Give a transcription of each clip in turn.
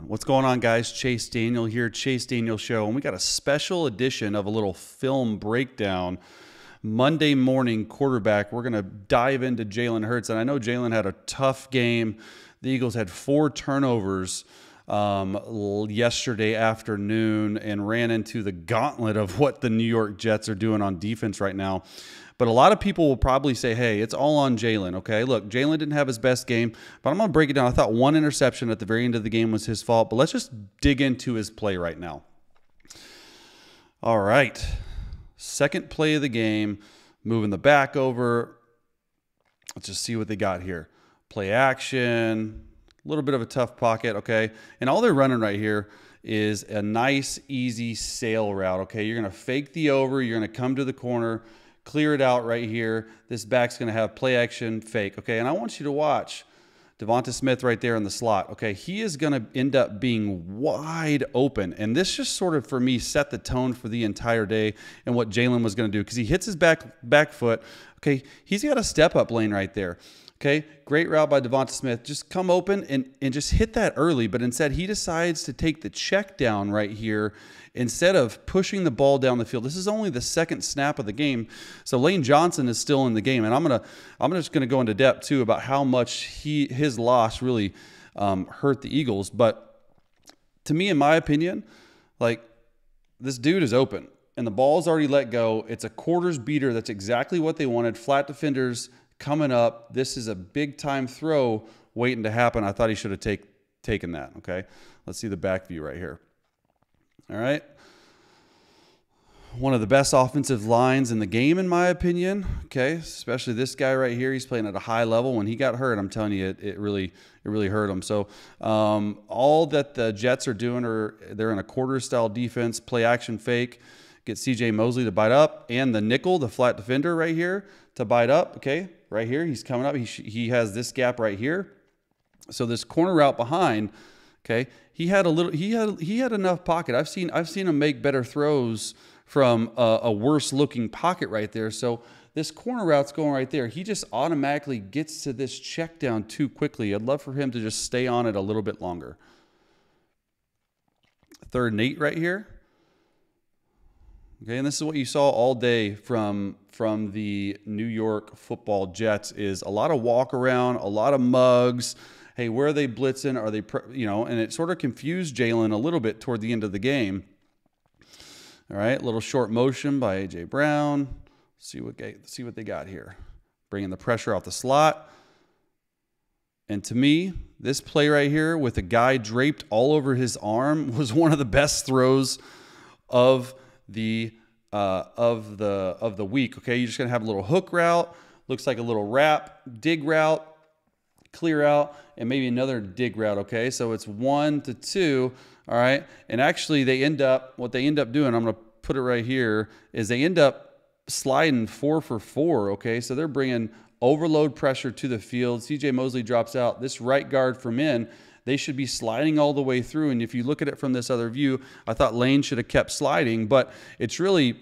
What's going on, guys? Chase Daniel here, Chase Daniel Show, and we got a special edition of a little film breakdown. Monday morning quarterback. We're going to dive into Jalen Hurts, and I know Jalen had a tough game. The Eagles had 4 turnovers yesterday afternoon and ran into the gauntlet of what the New York Jets are doing on defense right now. But a lot of people will probably say, hey, it's all on Jalen, okay? Look, Jalen didn't have his best game, but I'm going to break it down. I thought one interception at the very end of the game was his fault, but let's just dig into his play right now. All right. Second play of the game, moving the back over. Let's just see what they got here. Play action, a little bit of a tough pocket, okay? And all they're running right here is a nice, easy sail route, okay? You're going to fake the over. You're going to come to the corner, clear it out right here. This back's going to have play action, fake, okay? And I want you to watch Devonta Smith right there in the slot, okay? He is going to end up being wide open. And this just sort of, for me, set the tone for the entire day and what Jalen was going to do because he hits his back foot, okay? He's got a step-up lane right there. Okay, great route by Devonta Smith. Just come open and just hit that early, but instead he decides to take the check down right here instead of pushing the ball down the field. This is only the second snap of the game, so Lane Johnson is still in the game, and I'm just gonna go into depth too about how much his loss really hurt the Eagles. But to me, in my opinion, like this dude is open and the ball's already let go. It's a quarters beater. That's exactly what they wanted. Flat defenders coming up. This is a big-time throw waiting to happen. I thought he should have taken that, okay? Let's see the back view right here. All right. One of the best offensive lines in the game, in my opinion, okay? Especially this guy right here. He's playing at a high level. When he got hurt, I'm telling you, it really hurt him. So all that the Jets are doing they're in a quarter-style defense, play action fake, get C.J. Mosley to bite up, and the nickel, the flat defender right here, to bite up, okay? Right here, he's coming up. He has this gap right here. So this corner route behind, okay? He had enough pocket. I've seen him make better throws from a worse looking pocket right there. So this corner route's going right there. He just automatically gets to this check down too quickly. I'd love for him to just stay on it a little bit longer. 3rd and 8 right here. Okay, and this is what you saw all day from the New York Football Jets is a lot of walk around, a lot of mugs. Hey, where are they blitzing? Are they, and it sort of confused Jalen a little bit toward the end of the game. All right, little short motion by A.J. Brown. See what they got here. Bringing the pressure off the slot. And to me, this play right here with a guy draped all over his arm was one of the best throws of the week. Okay, you're just gonna have a little hook route, looks like a little wrap, dig route, clear out, and maybe another dig route. Okay, so it's 1 to 2. All right, and actually what they end up doing, I'm gonna put it right here, is they end up sliding 4 for 4. Okay, so they're bringing overload pressure to the field. C.J. Mosley drops out. This right guard from in. They should be sliding all the way through. And if you look at it from this other view, I thought Lane should have kept sliding, but it's really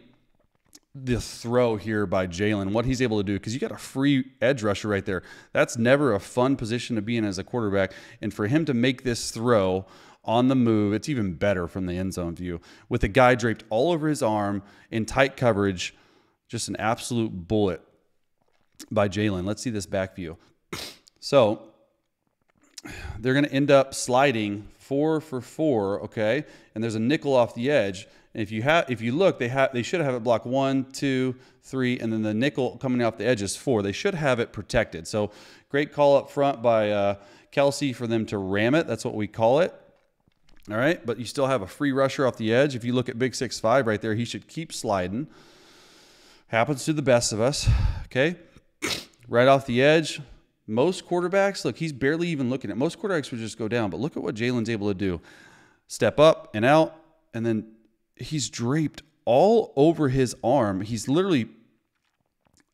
the throw here by Jalen, what he's able to do, because you got a free edge rusher right there. That's never a fun position to be in as a quarterback. And for him to make this throw on the move, it's even better from the end zone view. With a guy draped all over his arm in tight coverage, just an absolute bullet by Jalen. Let's see this back view. So they're going to end up sliding 4 for 4, okay? And there's a nickel off the edge. And if you look, they should have it blocked 1, 2, 3, and then the nickel coming off the edge is 4. They should have it protected. So great call up front by Kelsey for them to ram it. That's what we call it. All right, but you still have a free rusher off the edge. If you look at Big 6'5" right there, he should keep sliding. Happens to the best of us, okay? Right off the edge. Most quarterbacks, look, he's barely even looking at. Most quarterbacks would just go down, but look at what Jalen's able to do. Step up and out, and then he's draped all over his arm. He's literally,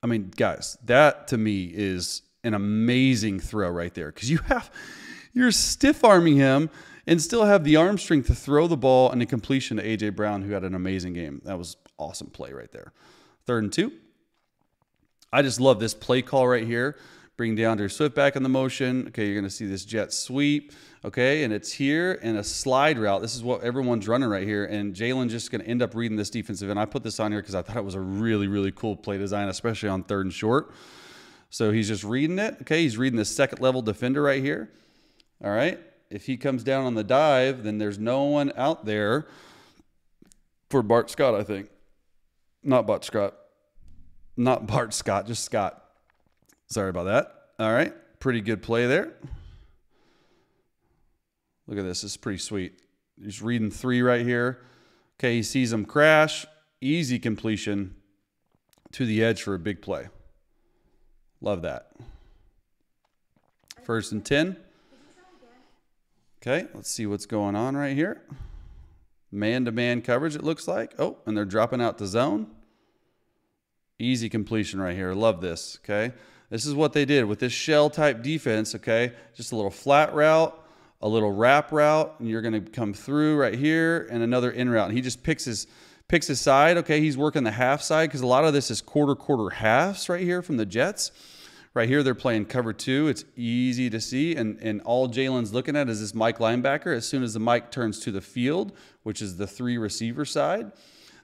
I mean, guys, that to me is an amazing throw right there because you're stiff-arming him and still have the arm strength to throw the ball and a completion to A.J. Brown, who had an amazing game. That was awesome play right there. 3rd and 2. I just love this play call right here. Bring DeAndre Swift back in the motion. Okay, you're going to see this jet sweep. Okay, and it's here and a slide route. This is what everyone's running right here. And Jalen just going to end up reading this defensive end. I put this on here because I thought it was a really, really cool play design, especially on 3rd and short. So he's just reading it. Okay, he's reading the 2nd level defender right here. All right, if he comes down on the dive, then there's no one out there for Bart Scott, I think. Not Bart Scott. Not Bart Scott, just Scott. Sorry about that. All right, pretty good play there. Look at this. This is pretty sweet. He's reading 3 right here. Okay, he sees him crash. Easy completion to the edge for a big play. Love that. 1st and 10. Okay, let's see what's going on right here. Man-to-man coverage, it looks like. Oh, and they're dropping out the zone. Easy completion right here. Love this, okay? This is what they did with this shell-type defense, okay? Just a little flat route, a little wrap route, and you're going to come through right here and another in route. And he just picks his side, okay? He's working the half side because a lot of this is quarter halves right here from the Jets. Right here, they're playing cover 2. It's easy to see, and all Jalen's looking at is this Mike linebacker. As soon as the Mike turns to the field, which is the 3 receiver side,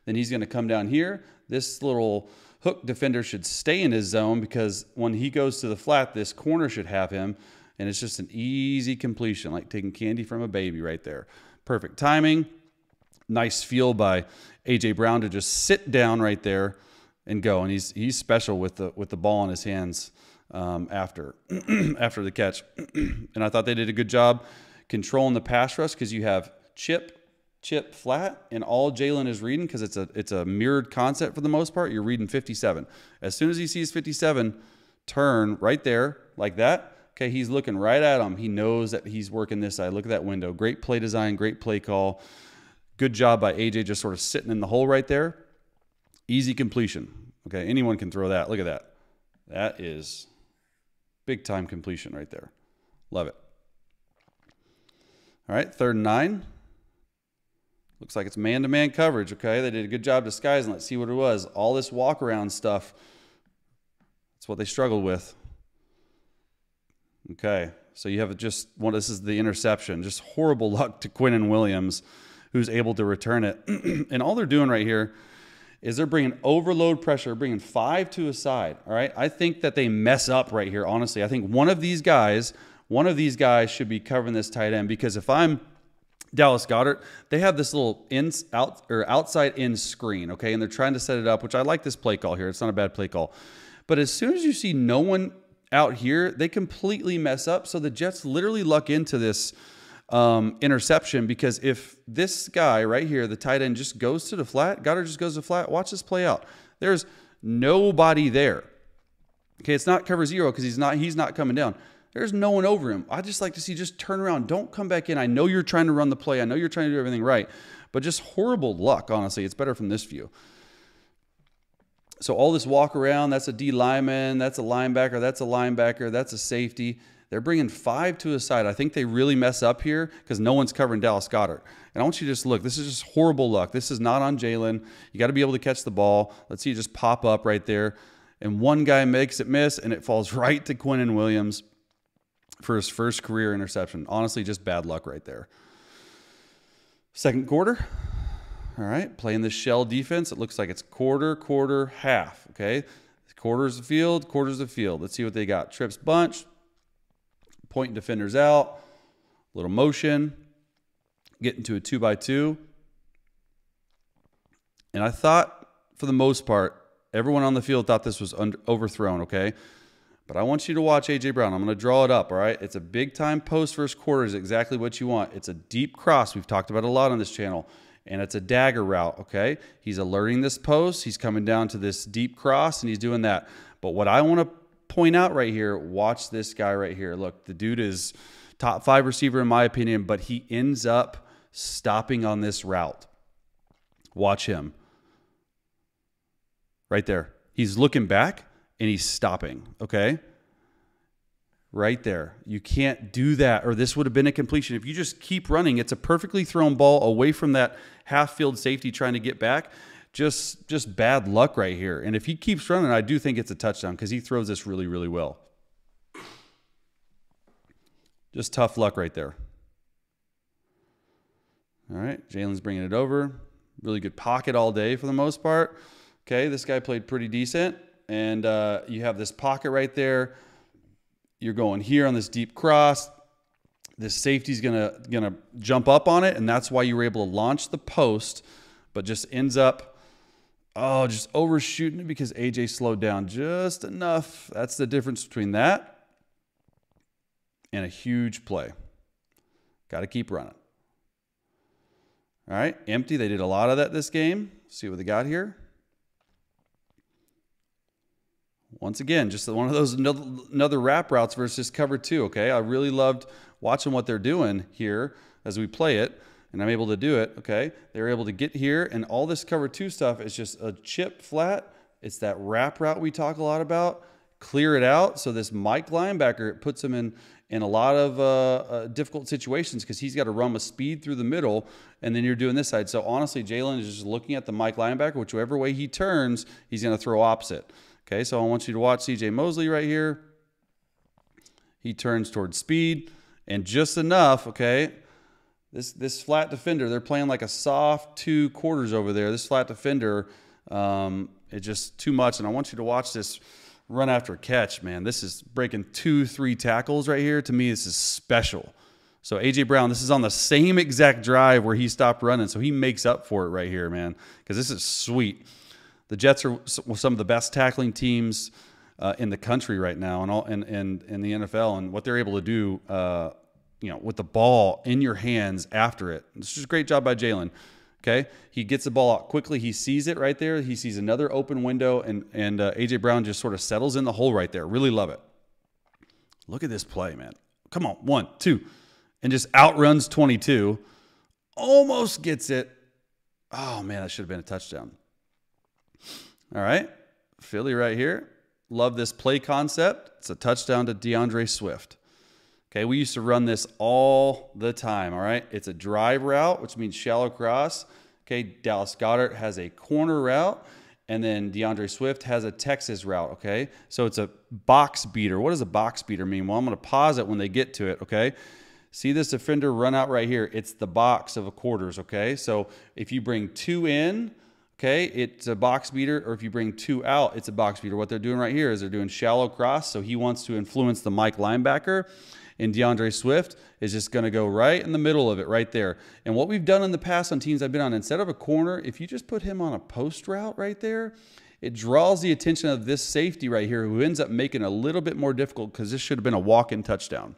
then he's going to come down here. This little hook defender should stay in his zone because when he goes to the flat, this corner should have him, and it's just an easy completion, like taking candy from a baby right there. Perfect timing. Nice feel by A.J. Brown to just sit down right there and go, and he's special with the ball in his hands. After the catch. And I thought they did a good job controlling the pass rush because you have chip, flat, and all Jalen is reading because it's a mirrored concept for the most part. You're reading 57. As soon as he sees 57, turn right there like that. Okay, he's looking right at him. He knows that he's working this side. Look at that window. Great play design, great play call. Good job by AJ just sort of sitting in the hole right there. Easy completion. Okay, anyone can throw that. Look at that. That is big time completion right there. Love it. All right, 3rd and 9. Looks like it's man-to-man coverage, okay? They did a good job disguising. Let's see what it was. All this walk-around stuff, that's what they struggled with. Okay, so you have just one. This is the interception. Just horrible luck to Quinnen Williams, who's able to return it. And all they're doing right here is they're bringing overload pressure, bringing 5 to a side, all right? I think that they mess up right here, honestly. I think one of these guys should be covering this tight end because if I'm Dallas Goedert, they have this little outside in screen, okay? And they're trying to set it up, which I like this play call here. It's not a bad play call. But as soon as you see no one out here, they completely mess up. So the Jets literally luck into this interception because if this guy right here, the tight end, just goes to the flat, Goddard just goes to the flat, watch this play out. There's nobody there. Okay, it's not cover 0 because he's not coming down. There's no one over him. I just like to see just turn around. Don't come back in. I know you're trying to run the play. I know you're trying to do everything right, but just horrible luck, honestly. It's better from this view. So all this walk around, that's a D lineman, that's a linebacker, that's a safety. They're bringing 5 to a side. I think they really mess up here because no one's covering Dallas Goedert. And I want you to just look. This is just horrible luck. This is not on Jalen. You got to be able to catch the ball. Let's see it just pop up right there. And one guy makes it miss, and it falls right to Quinnen Williams for his first career interception. Honestly, just bad luck right there. 2nd quarter. All right, playing this shell defense. It looks like it's quarter, half, okay? Quarters of field, quarters of field. Let's see what they got. Trips bunch. Pointing defenders out, little motion, getting to a 2x2. And I thought, for the most part, everyone on the field thought this was overthrown, okay? But I want you to watch A.J. Brown. I'm going to draw it up, all right? It's a big-time post first quarter is exactly what you want. It's a deep cross. We've talked about it a lot on this channel. And it's a dagger route, okay? He's alerting this post. He's coming down to this deep cross, and he's doing that. But what I want to point out right here, watch this guy right here. Look, the dude is top 5 receiver in my opinion, but he ends up stopping on this route. Watch him. Right there. He's looking back and he's stopping, okay? Right there. You can't do that, or this would have been a completion. If you just keep running, it's a perfectly thrown ball away from that half-field safety trying to get back. Just bad luck right here. And if he keeps running, I do think it's a touchdown because he throws this really, really well. Just tough luck right there. All right, Jalen's bringing it over. Really good pocket all day for the most part. Okay, this guy played pretty decent. And you have this pocket right there. You're going here on this deep cross. This safety's gonna jump up on it, and that's why you were able to launch the post, but just ends up, just overshooting it because AJ slowed down just enough. That's the difference between that and a huge play. Got to keep running. All right, empty. They did a lot of that this game. See what they got here. Once again, just one of those another wrap routes versus cover two, okay? I really loved watching what they're doing here as we play it, and I'm able to do it, okay? They're able to get here, and all this cover two stuff is just a chip flat. It's that wrap route we talk a lot about. Clear it out. So this Mike linebacker, it puts him in a lot of difficult situations because he's got to run with speed through the middle, and then you're doing this side. So honestly, Jalen is just looking at the Mike linebacker, whichever way he turns, he's going to throw opposite. Okay, so I want you to watch C.J. Mosley right here. He turns towards speed, and just enough, okay? This flat defender, they're playing like a soft 2 quarters over there. This flat defender, it's just too much, and I want you to watch this run after catch, man. This is breaking 2-3 tackles right here. To me, this is special. So A.J. Brown, this is on the same exact drive where he stopped running, so he makes up for it right here, man, because this is sweet. The Jets are some of the best tackling teams in the country right now, and in the NFL, and what they're able to do, with the ball in your hands after it. It's just a great job by Jalen. Okay, he gets the ball out quickly. He sees it right there. He sees another open window, and A.J. Brown just sort of settles in the hole right there. Really love it. Look at this play, man. Come on, 1, 2, and just outruns 22. Almost gets it. Oh man, that should have been a touchdown. All right, Philly right here. Love this play concept. It's a touchdown to DeAndre Swift. Okay, we used to run this all the time, all right? It's a drive route, which means shallow cross. Okay, Dallas Goedert has a corner route, and then DeAndre Swift has a Texas route, okay? So it's a box beater. What does a box beater mean? Well, I'm going to pause it when they get to it, okay? See this defender run out right here? It's the box of a quarters, okay? So if you bring 2 in, okay, it's a box beater, or if you bring 2 out, it's a box beater. What they're doing right here is they're doing shallow cross, so he wants to influence the Mike linebacker, and DeAndre Swift is just going to go right in the middle of it right there. And what we've done in the past on teams I've been on, instead of a corner, if you just put him on a post route right there, it draws the attention of this safety right here, who ends up making it a little bit more difficult because this should have been a walk-in touchdown.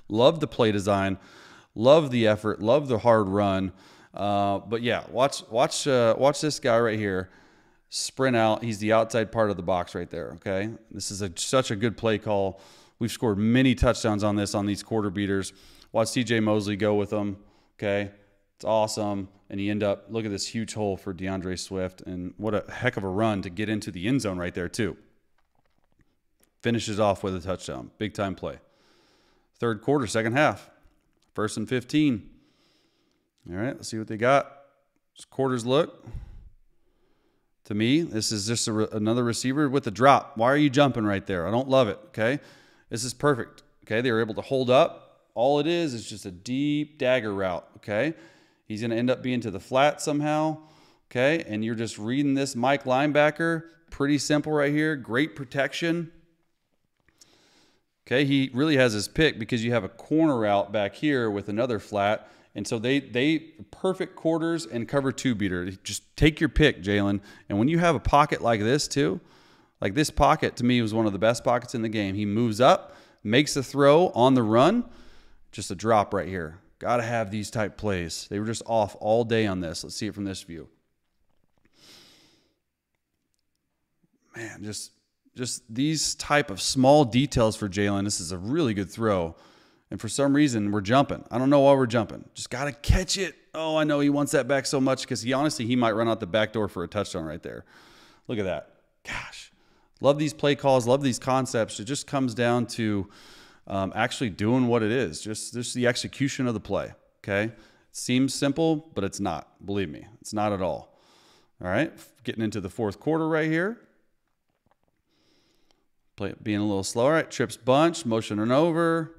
Love the play design, love the effort, love the hard run. But yeah, watch this guy right here sprint out. He's the outside part of the box right there. Okay, this is such a good play call. We've scored many touchdowns on these quarter beaters. Watch C.J. Mosley go with them. Okay, it's awesome. And you end up, look at this huge hole for DeAndre Swift, and what a heck of a run to get into the end zone right there too. Finishes off with a touchdown. Big time play. Third quarter, second half. 1st and 15. All right, let's see what they got. This quarters look. To me, this is just another receiver with a drop. Why are you jumping right there? I don't love it, okay? This is perfect, okay? They were able to hold up. All it is just a deep dagger route, okay? He's going to end up being to the flat somehow, okay? And you're just reading this Mike linebacker. Pretty simple right here. Great protection. Okay, he really has his pick because you have a corner route back here with another flat. And so they perfect quarters and cover 2 beater. Just take your pick, Jalen. And when you have a pocket like this too, like this pocket to me was one of the best pockets in the game. He moves up, makes a throw on the run, just a drop right here. Got to have these type plays. They were just off all day on this. Let's see it from this view. Man, just these type of small details for Jalen. This is a really good throw. And for some reason, we're jumping. I don't know why we're jumping. Just got to catch it. Oh, I know he wants that back so much because he might run out the back door for a touchdown right there. Look at that. Gosh. Love these play calls. Love these concepts. It just comes down to actually doing what it is. Just the execution of the play. Okay? It seems simple, but it's not. Believe me. It's not at all. All right? Getting into the 4th quarter right here. Play being a little slow. All right, trips bunch, motioning over.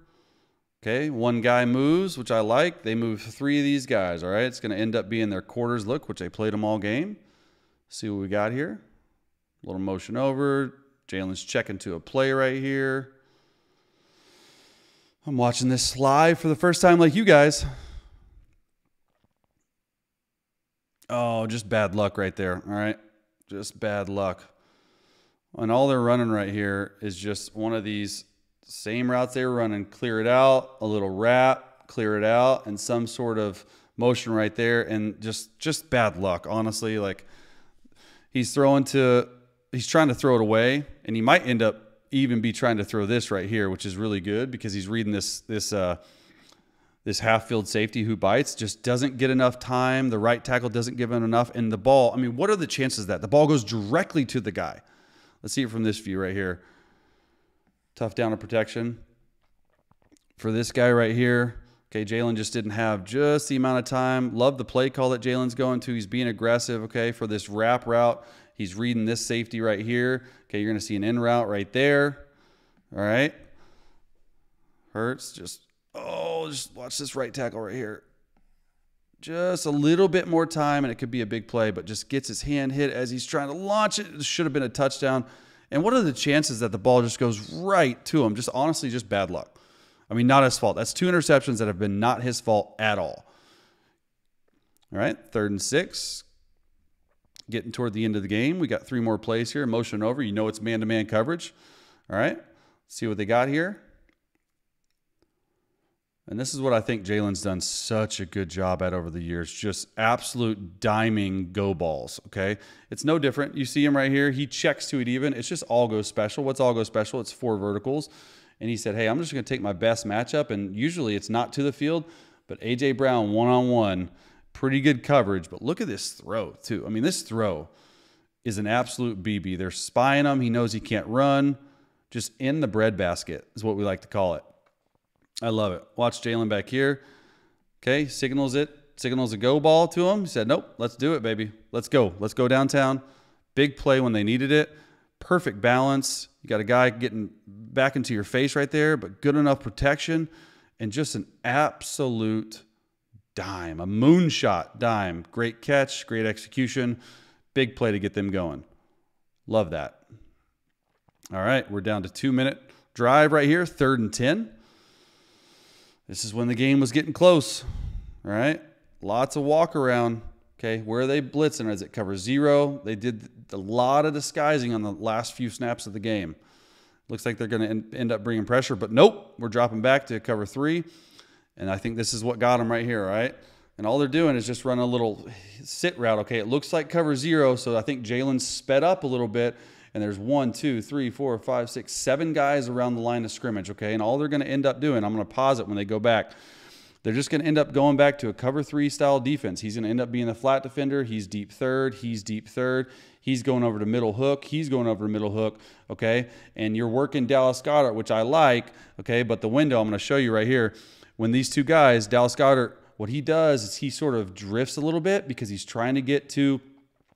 Okay, one guy moves, which I like. They move 3 of these guys, all right? It's going to end up being their quarters look, which they played them all game. See what we got here. A little motion over. Jalen's checking to a play right here. I'm watching this live for the first time like you guys. Oh, just bad luck right there, all right? Just bad luck. And all they're running right here is just one of these same routes they were running. Clear it out, a little wrap, clear it out, and some sort of motion right there. And just bad luck, honestly. Like, he's trying to throw it away, and he might end up even be trying to throw this right here, which is really good because he's reading this half-field safety who bites, just doesn't get enough time. The right tackle doesn't give him enough. And the ball, I mean, what are the chances that the ball goes directly to the guy? Let's see it from this view right here. Tough down of protection for this guy right here. Okay, Jalen just didn't have just the amount of time. Love the play call that Jalen's going to. He's being aggressive, okay, for this wrap route. He's reading this safety right here. Okay, you're going to see an in route right there. All right. Hurst, just watch this right tackle right here. Just a little bit more time, and it could be a big play, but just gets his hand hit as he's trying to launch it. It should have been a touchdown. And what are the chances that the ball just goes right to him? Just honestly, just bad luck. I mean, not his fault. That's 2 interceptions that have been not his fault at all. All right, 3rd and 6. Getting toward the end of the game. We got 3 more plays here. Motion over. You know it's man-to-man coverage. All right, see what they got here. And this is what I think Jalen's done such a good job at over the years. Just absolute diming go balls, okay? It's no different. You see him right here. He checks to it even. It's just all go special. What's all go special? It's 4 verticals. And he said, hey, I'm just going to take my best matchup. And usually it's not to the field, but A.J. Brown one-on-one, pretty good coverage. But look at this throw, too. I mean, this throw is an absolute BB. They're spying him. He knows he can't run. Just in the breadbasket is what we like to call it. I love it. Watch Jalen back here. Okay, signals a go ball to him. He said, nope, let's do it, baby. Let's go. Let's go downtown. Big play when they needed it. Perfect balance. You got a guy getting back into your face right there, but good enough protection and just an absolute dime, a moonshot dime. Great catch, great execution. Big play to get them going. Love that. All right, we're down to 2-minute drive right here, 3rd and 10. This is when the game was getting close, all right? Lots of walk around, okay? Where are they blitzing? Is it cover 0? They did a lot of disguising on the last few snaps of the game. Looks like they're going to end up bringing pressure, but nope. We're dropping back to cover 3, and I think this is what got them right here, all right? And all they're doing is just run a little sit route, okay? It looks like cover 0, so I think Jalen sped up a little bit. And there's 1, 2, 3, 4, 5, 6, 7 guys around the line of scrimmage, okay? And all they're going to end up doing, I'm going to pause it when they go back. They're just going to end up going back to a cover 3 style defense. He's going to end up being a flat defender. He's deep third. He's deep third. He's going over to middle hook. He's going over to middle hook, okay? And you're working Dallas Goedert, which I like, okay? But the window, I'm going to show you right here. When these 2 guys, Dallas Goedert, what he does is he sort of drifts a little bit because he's trying to get to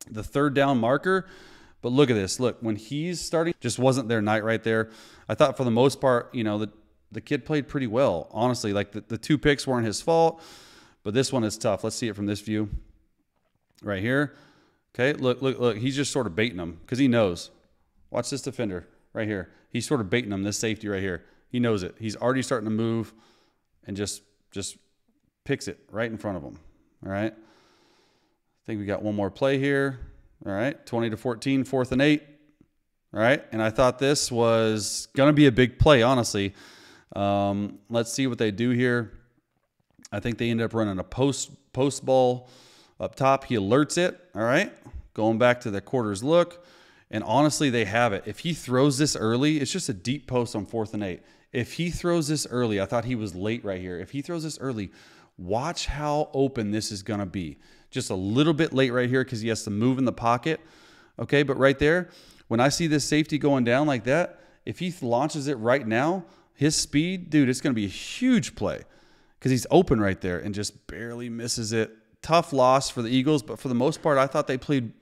the 3rd down marker. But look at this. Look, when he's starting, just wasn't their night right there. I thought for the most part, you know, the kid played pretty well. Honestly, like the 2 picks weren't his fault, but this one is tough. Let's see it from this view right here. Okay, look. He's just sort of baiting him because he knows. Watch this defender right here. He's sort of baiting him, this safety right here. He knows it. He's already starting to move and just picks it right in front of him. All right. I think we got one more play here. All right, 20-14, 4th and 8. All right, and I thought this was going to be a big play, honestly. Let's see what they do here. I think they end up running a post ball up top. He alerts it, all right, going back to the quarters look. And honestly, they have it. If he throws this early, it's just a deep post on 4th and 8. If he throws this early, I thought he was late right here. If he throws this early, watch how open this is going to be. Just a little bit late right here because he has to move in the pocket. Okay, but right there, when I see this safety going down like that, if he launches it right now, his speed, dude, it's going to be a huge play because he's open right there and just barely misses it. Tough loss for the Eagles, but for the most part, I thought they played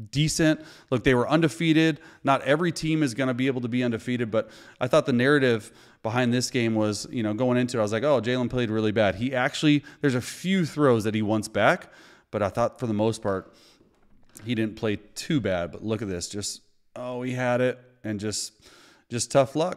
decent. Look, they were undefeated. Not every team is going to be able to be undefeated, but I thought the narrative behind this game was, you know, going into it, I was like, oh, Jalen played really bad. He actually, there's a few throws that he wants back, but I thought for the most part, he didn't play too bad. But look at this. Just, oh, he had it, and just tough luck.